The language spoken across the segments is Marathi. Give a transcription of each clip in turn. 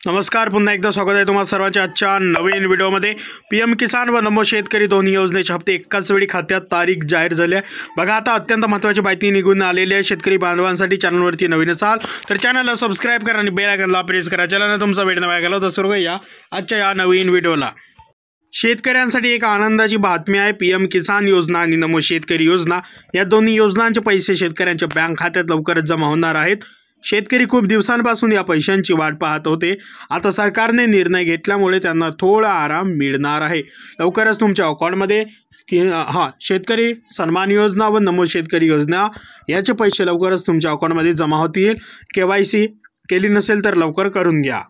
नमस्कार, पुन्हा एकदा स्वागत आहे तुम्हा सर्वांच्या आजच्या नवीन व्हिडिओमध्ये। पीएम किसान व नमो शेतकरी दोन्ही योजनेचे हप्ते एकाच वेळी खात्यात तारीख जाहीर झाली आहे। बघा, आता अत्यंत महत्त्वाची माहिती निघून आलेली आहे। शेतकरी बांधवांसाठी चॅनलवरती नवीन असाल तर चॅनलला सबस्क्राइब करा आणि बेल आयकॉनला प्रेस करा। चॅनलला तुमचा वेळ नवा गेला तर सुरू करूया आजच्या या नवीन व्हिडिओला। शेतकऱ्यांसाठी एक आनंदाची बातमी आहे। पीएम किसान योजना आणि नमो शेतकरी योजना या दोन्ही योजनांचे पैसे शेतकऱ्यांच्या बँक खात्यात लवकरच जमा होणार आहेत। शेतकरी खूप दिवसांपासून या पैशांची वाट पाहत होते। आता सरकारने निर्णय घेतल्यामुळे त्यांना थोडा आराम मिळणार आहे। लवकरच तुमच्या अकाउंटमध्ये शेतकरी सन्मान योजना व नमो शेतकरी योजना याचे पैसे लवकरच तुमच्या अकाउंटमध्ये जमा होतील। केवायसी केली नसेल तर लवकर करून घ्या।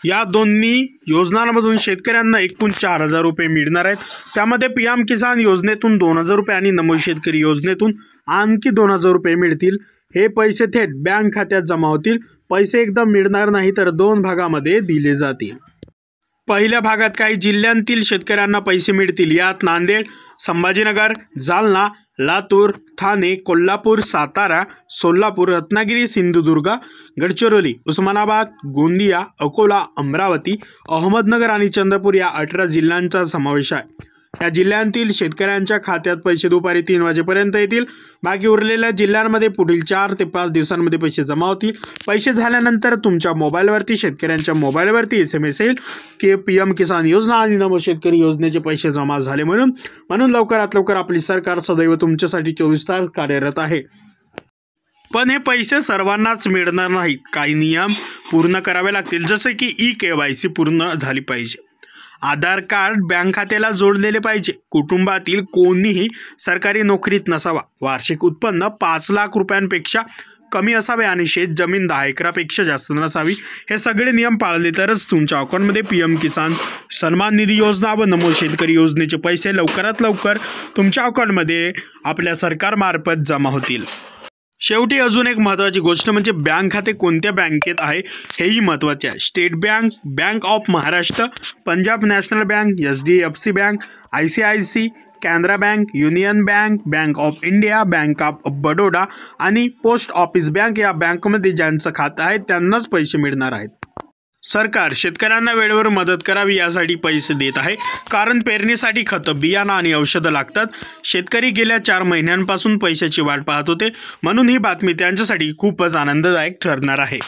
या दोन्ही योजनांमधून शेतकऱ्यांना एकूण 4000 रुपये मिळणार आहेत। त्यामध्ये पीएम किसान योजनेतून 2000 रुपये आणि नमो शेतकरी योजनेतून आणखी 2000 रुपये मिळतील। हे पैसे थेट बँक खात्यात जमा होतील। पैसे एकदम मिळणार नाही तर दोन भागामध्ये दिले जातील। पहिल्या भागात काही जिल्ह्यांतील शेतकऱ्यांना पैसे मिळतील। यात नांदेड, संभाजीनगर, जालना, लातूर, ठाणे, कोल्हापूर, सातारा, सोलापूर, रत्नागिरी, सिंधुदुर्ग, गडचिरोली, उस्मानाबाद, गोंदिया, अकोला, अमरावती, अहमदनगर आणि चंद्रपूर या 18 जिल्ह्यांचा समावेश आहे। या जिल्ह्यांतील शेतकऱ्यांच्या खात्यात पैसे दुपारी 3 वाजेपर्यंत येतील। बाकी उरलेल्या जिल्ह्यांमध्ये पुढील 4 ते 5 दिवसांमध्ये पैसे जमा होतील। पैसे झाल्यानंतर तुमच्या मोबाईलवरती शेतकऱ्यांच्या मोबाईलवरती SMS येईल की पीएम किसान योजना आणि नमो शेतकरी योजनेचे पैसे जमा झाले म्हणून लवकरात लवकर आपली सरकार सदैव तुमच्यासाठी 24 तास कार्यरत आहे। पण हे पैसे सर्वांनाच मिळणार नाहीत। काही नियम पूर्ण करावे लागतील, जसे की केवायसी पूर्ण झाली पाहिजे, आधार कार्ड बँक खात्याला जोडलेले पाहिजे, कुटुंबातील कोणीही सरकारी नोकरीत नसावा, वार्षिक उत्पन्न 5 लाख रुपयांपेक्षा कमी असावे आणि शेत जमीन 10 एकरापेक्षा जास्त नसावी। हे सगळे नियम पाळले तरच तुमच्या अकाउंटमध्ये पीएम किसान सन्मान निधी योजना व नमो शेतकरी योजनेचे पैसे लवकरात लवकर तुमच्या अकाउंटमध्ये आपल्या सरकारमार्फत जमा होतील। शेवटी अजून एक महत्त्वाची गोष्ट म्हणजे बँक खाते कोणत्या बँकेत आहे हेही महत्त्वाचे आहे। State bank, bank of Maharashtra, Punjab national bank, HDFC bank, ICICI, Canara bank, union bank, bank of India, bank of Baroda आणि पोस्ट ऑफिस बँक या बँकमध्ये ज्यांचं खातं आहे त्यांनाच पैसे मिळणार आहेत। सरकार शेतकऱ्यांना वेळेवर मदत करावी यासाठी पैसे देत आहे, कारण पेरणीसाठी खतं, बियाणं आणि औषधं लागतात। शेतकरी गेल्या 4 महिन्यांपासून पैशाची वाट पाहत होते, म्हणून ही बातमी त्यांच्यासाठी खूपच आनंददायक ठरणार आहे।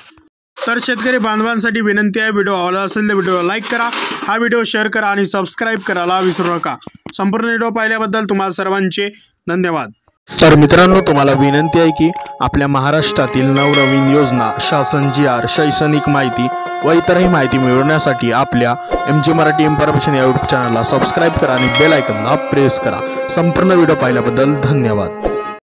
तर शेतकरी बांधवांसाठी विनंती आहे, व्हिडिओ आवडला असेल तर व्हिडिओला लाईक करा, हा व्हिडिओ शेअर करा आणि सबस्क्राईब करायला विसरू नका। संपूर्ण व्हिडिओ पाहिल्याबद्दल तुम्हाला सर्वांचे धन्यवाद। तर मित्रांनो, तुम्हाला विनंती आहे की आपल्या महाराष्ट्रातील नवनवीन योजना, शासन GR, शैक्षणिक माहिती व इतरही माहिती मिळवण्यासाठी आपल्या MG मराठी इन्फॉर्मेशन या यूट्यूब चॅनलला सबस्क्राईब करा आणि बेल आयकॉनला प्रेस करा। संपूर्ण व्हिडिओ पाहिल्याबद्दल धन्यवाद।